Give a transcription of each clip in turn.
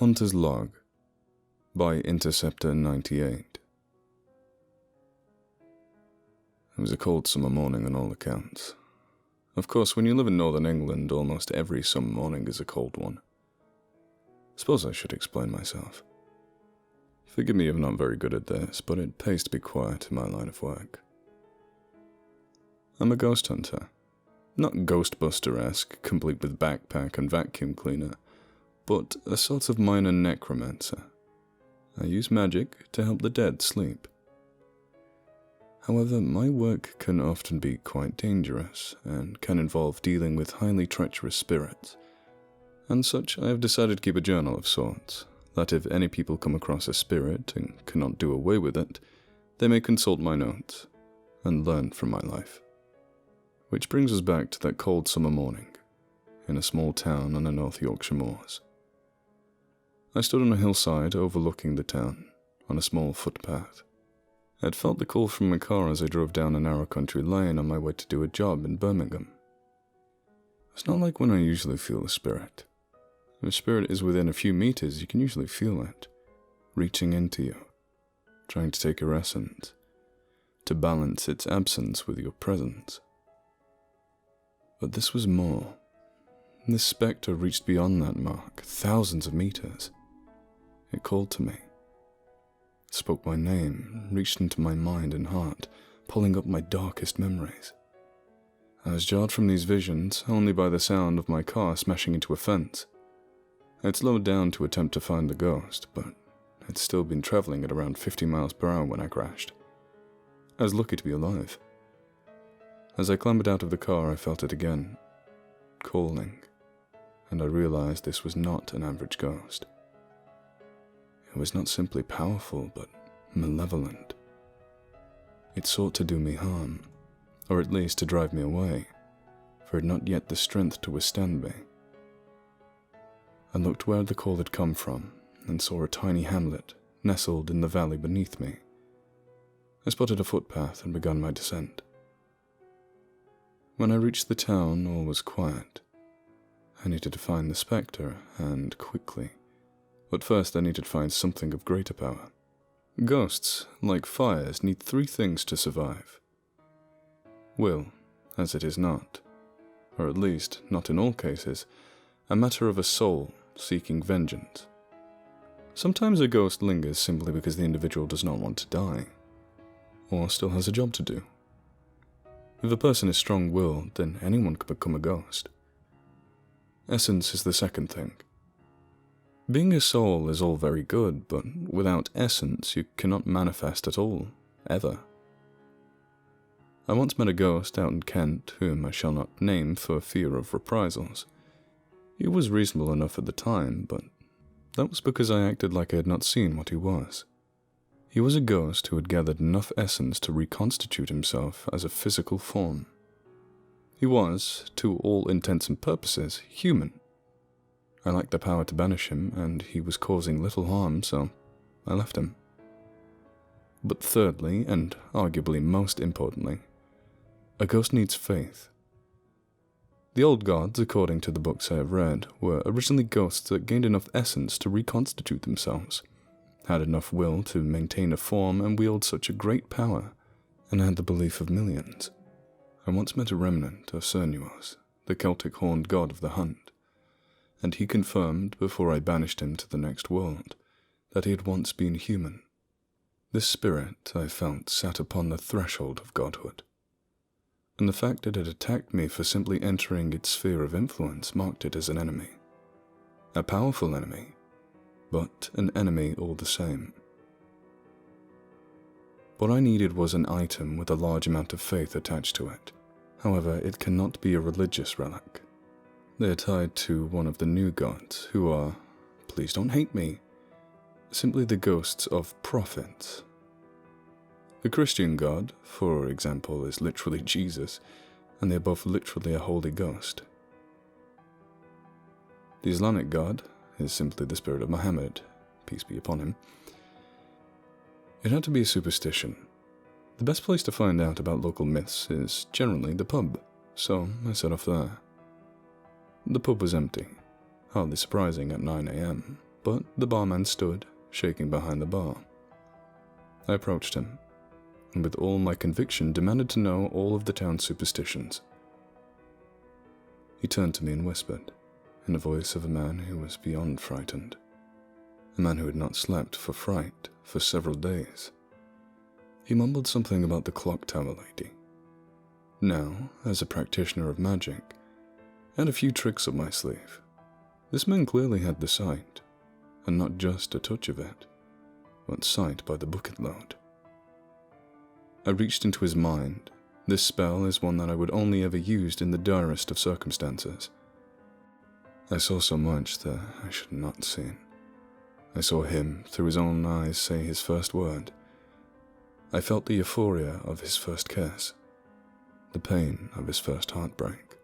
Hunter's Log by Interceptor 98. It was a cold summer morning on all accounts. Of course, when you live in northern England, almost every summer morning is a cold one. Suppose I should explain myself. Forgive me if I'm not very good at this, but it pays to be quiet in my line of work. I'm a ghost hunter. Not Ghostbuster-esque, complete with backpack and vacuum cleaner, but a sort of minor necromancer. I use magic to help the dead sleep. However, my work can often be quite dangerous and can involve dealing with highly treacherous spirits. And such, I have decided to keep a journal of sorts, that if any people come across a spirit and cannot do away with it, they may consult my notes and learn from my life. Which brings us back to that cold summer morning, in a small town on the North Yorkshire moors. I stood on a hillside overlooking the town, on a small footpath. I had felt the call from my car as I drove down a narrow country lane on my way to do a job in Birmingham. It's not like when I usually feel a spirit. If a spirit is within a few meters, you can usually feel it, reaching into you, trying to take your essence, to balance its absence with your presence. But this was more. This spectre reached beyond that mark, thousands of meters. It called to me. It spoke my name, reached into my mind and heart, pulling up my darkest memories. I was jarred from these visions only by the sound of my car smashing into a fence. I had slowed down to attempt to find the ghost, but had still been traveling at around 50 miles per hour when I crashed. I was lucky to be alive. As I clambered out of the car, I felt it again, calling, and I realized this was not an average ghost. It was not simply powerful, but malevolent. It sought to do me harm, or at least to drive me away, for it had not yet the strength to withstand me. I looked where the call had come from, and saw a tiny hamlet nestled in the valley beneath me. I spotted a footpath and began my descent. When I reached the town, all was quiet. I needed to find the spectre, and quickly. But first I needed to find something of greater power. Ghosts, like fires, need three things to survive. Will, as it is not, or at least not in all cases, a matter of a soul seeking vengeance. Sometimes a ghost lingers simply because the individual does not want to die, or still has a job to do. If a person is strong-willed, then anyone can become a ghost. Essence is the second thing. Being a soul is all very good, but without essence you cannot manifest at all, ever. I once met a ghost out in Kent, whom I shall not name for fear of reprisals. He was reasonable enough at the time, but that was because I acted like I had not seen what he was. He was a ghost who had gathered enough essence to reconstitute himself as a physical form. He was, to all intents and purposes, human. I lacked the power to banish him, and he was causing little harm, so I left him. But thirdly, and arguably most importantly, a ghost needs faith. The old gods, according to the books I have read, were originally ghosts that gained enough essence to reconstitute themselves, had enough will to maintain a form and wield such a great power, and had the belief of millions. I once met a remnant of Cernuos, the Celtic horned god of the hunt, and he confirmed, before I banished him to the next world, that he had once been human. This spirit, I felt, sat upon the threshold of godhood, and the fact that it attacked me for simply entering its sphere of influence marked it as an enemy. A powerful enemy, but an enemy all the same. What I needed was an item with a large amount of faith attached to it. However, it cannot be a religious relic. They are tied to one of the new gods, who are, please don't hate me, simply the ghosts of prophets. The Christian god, for example, is literally Jesus, and they are both literally a holy ghost. The Islamic god is simply the spirit of Muhammad, peace be upon him. It had to be a superstition. The best place to find out about local myths is generally the pub, so I set off there. The pub was empty, hardly surprising at 9 a.m., but the barman stood, shaking behind the bar. I approached him, and with all my conviction demanded to know all of the town's superstitions. He turned to me and whispered, in the voice of a man who was beyond frightened, a man who had not slept for fright for several days. He mumbled something about the clock tower lady. Now, as a practitioner of magic, I had a few tricks up my sleeve. This man clearly had the sight, and not just a touch of it, but sight by the bucket load. I reached into his mind. This spell is one that I would only ever use in the direst of circumstances. I saw so much that I should not have seen. I saw him, through his own eyes, say his first word. I felt the euphoria of his first kiss, the pain of his first heartbreak.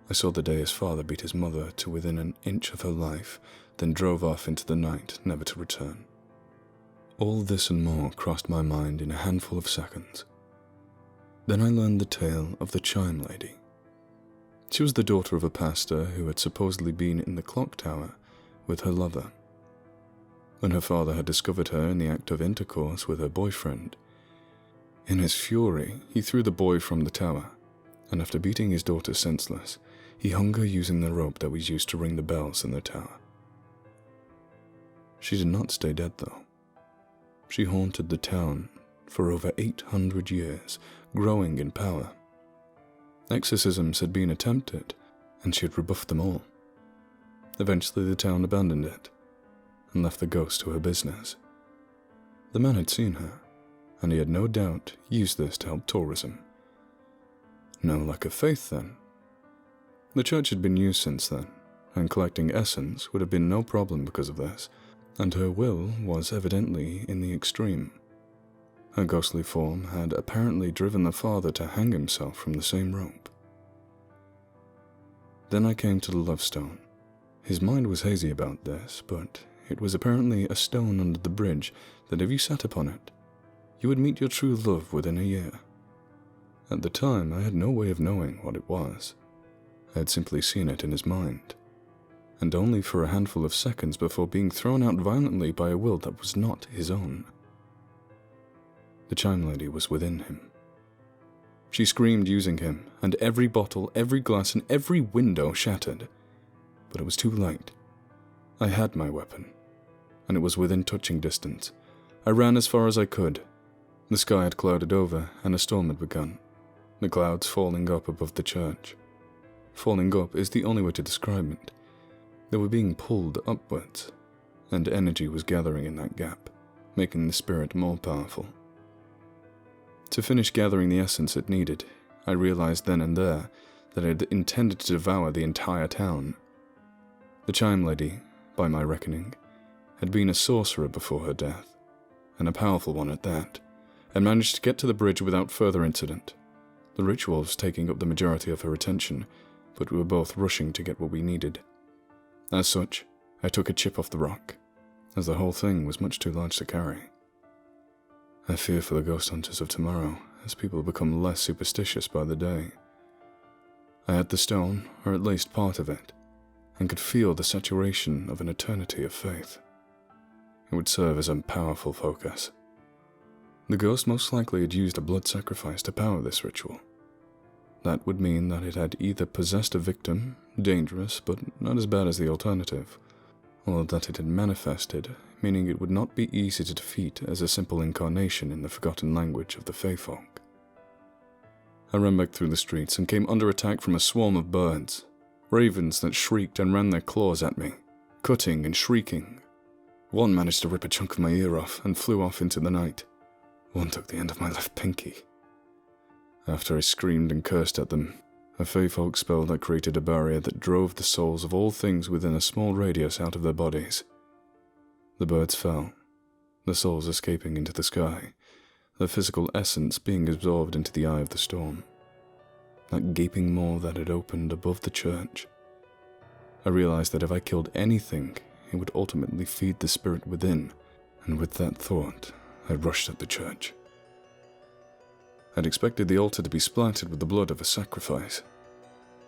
I saw the day his father beat his mother to within an inch of her life, then drove off into the night, never to return. All this and more crossed my mind in a handful of seconds. Then I learned the tale of the Chime Lady. She was the daughter of a pastor who had supposedly been in the clock tower with her lover. When her father had discovered her in the act of intercourse with her boyfriend, in his fury, he threw the boy from the tower, and after beating his daughter senseless, he hung her using the rope that was used to ring the bells in the tower. She did not stay dead, though. She haunted the town for over 800 years, growing in power. Exorcisms had been attempted, and she had rebuffed them all. Eventually the town abandoned it, and left the ghost to her business. The man had seen her, and he had no doubt used this to help tourism. No lack of faith, then. The church had been used since then, and collecting essence would have been no problem because of this, and her will was evidently in the extreme. Her ghostly form had apparently driven the father to hang himself from the same rope. Then I came to the love stone. His mind was hazy about this, but it was apparently a stone under the bridge that if you sat upon it, you would meet your true love within a year. At the time, I had no way of knowing what it was. I had simply seen it in his mind, and only for a handful of seconds before being thrown out violently by a will that was not his own. The Chime Lady was within him. She screamed using him, and every bottle, every glass, and every window shattered. But it was too late. I had my weapon, and it was within touching distance. I ran as far as I could. The sky had clouded over, and a storm had begun, the clouds falling up above the church. Falling up is the only way to describe it. They were being pulled upwards, and energy was gathering in that gap, making the spirit more powerful. To finish gathering the essence it needed, I realized then and there that it had intended to devour the entire town. The Chime Lady, by my reckoning, had been a sorcerer before her death, and a powerful one at that, and managed to get to the bridge without further incident. The ritual was taking up the majority of her attention, but we were both rushing to get what we needed. As such, I took a chip off the rock, as the whole thing was much too large to carry. I fear for the ghost hunters of tomorrow, as people become less superstitious by the day. I had the stone, or at least part of it, and could feel the saturation of an eternity of faith. It would serve as a powerful focus. The ghost most likely had used a blood sacrifice to power this ritual. That would mean that it had either possessed a victim, dangerous but not as bad as the alternative, or that it had manifested, meaning it would not be easy to defeat as a simple incarnation in the forgotten language of the Fae folk. I ran back through the streets and came under attack from a swarm of birds, ravens that shrieked and ran their claws at me, cutting and shrieking. One managed to rip a chunk of my ear off and flew off into the night. One took the end of my left pinky. After I screamed and cursed at them, a Fae folk spell that created a barrier that drove the souls of all things within a small radius out of their bodies. The birds fell, the souls escaping into the sky, their physical essence being absorbed into the eye of the storm. That gaping maw that had opened above the church. I realized that if I killed anything, it would ultimately feed the spirit within, and with that thought, I rushed at the church. I'd expected the altar to be splattered with the blood of a sacrifice,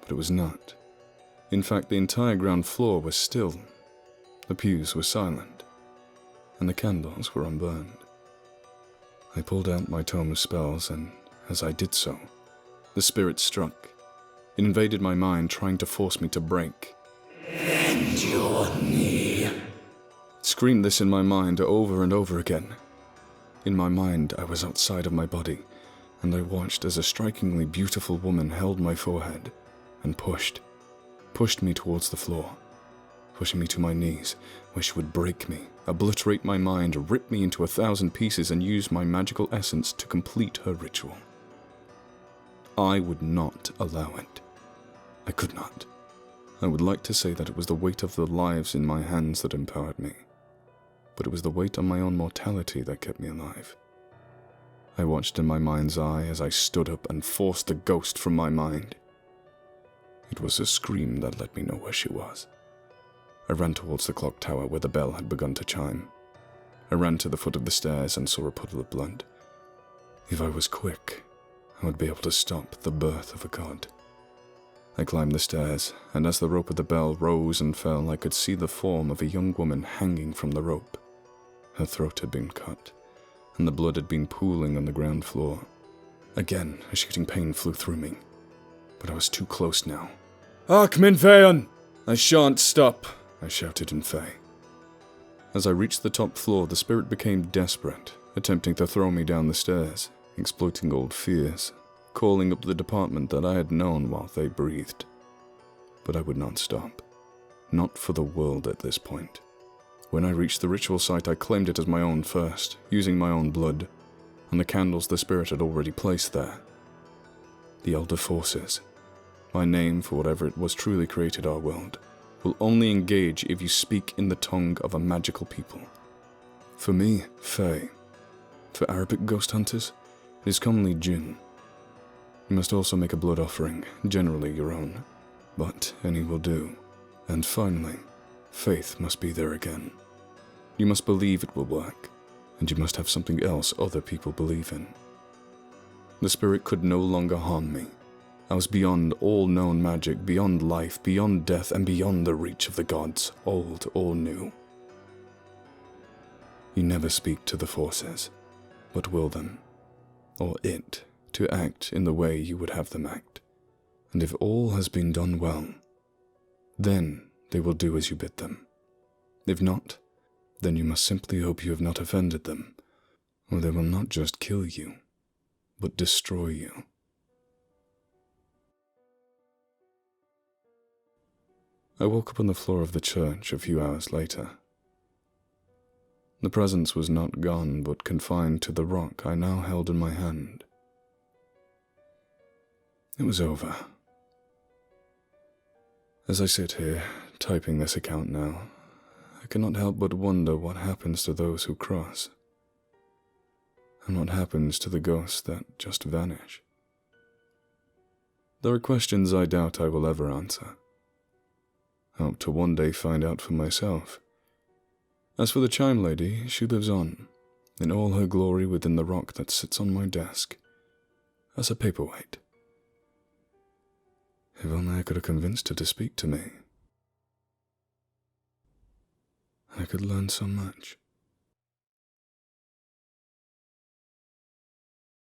but it was not. In fact, the entire ground floor was still, The pews were silent, and the candles were unburned. I pulled out my tome of spells, and as I did so, the spirit struck. It invaded my mind, trying to force me to break. "Bend your knee." It screamed this in my mind over and over again. In my mind, I was outside of my body, and I watched as a strikingly beautiful woman held my forehead and pushed me towards the floor, pushing me to my knees, where she would break me, obliterate my mind, rip me into 1,000 pieces, and use my magical essence to complete her ritual. I would not allow it. I could not. I would like to say that it was the weight of the lives in my hands that empowered me, but it was the weight on my own mortality that kept me alive. I watched in my mind's eye as I stood up and forced the ghost from my mind. It was a scream that let me know where she was. I ran towards the clock tower where the bell had begun to chime. I ran to the foot of the stairs and saw a puddle of blood. If I was quick, I would be able to stop the birth of a god. I climbed the stairs, and as the rope of the bell rose and fell, I could see the form of a young woman hanging from the rope. Her throat had been cut, and the blood had been pooling on the ground floor. Again, a shooting pain flew through me, but I was too close now. "Arkmin Feon! I shan't stop!" I shouted in Fey. As I reached the top floor, the spirit became desperate, attempting to throw me down the stairs, exploiting old fears, calling up the department that I had known while they breathed. But I would not stop. Not for the world at this point. When I reached the ritual site, I claimed it as my own first, using my own blood, and the candles the spirit had already placed there. The Elder Forces, my name for whatever it was truly created our world, will only engage if you speak in the tongue of a magical people. For me, Fae. For Arabic ghost hunters, it is commonly Jinn. You must also make a blood offering, generally your own, but any will do. And finally, faith must be there again. You must believe it will work, and you must have something else other people believe in. The spirit could no longer harm me. I was beyond all known magic, beyond life, beyond death, and beyond the reach of the gods, old or new. You never speak to the forces, but will them, or it, to act in the way you would have them act. And if all has been done well, then they will do as you bid them. If not, then you must simply hope you have not offended them, or they will not just kill you, but destroy you. I woke up on the floor of the church a few hours later. The presence was not gone, but confined to the rock I now held in my hand. It was over. As I sit here, typing this account now, I cannot help but wonder what happens to those who cross, and what happens to the ghosts that just vanish. There are questions I doubt I will ever answer. I hope to one day find out for myself. As for the Chime Lady, she lives on, in all her glory within the rock that sits on my desk, as a paperweight. If only I could have convinced her to speak to me. I could learn so much.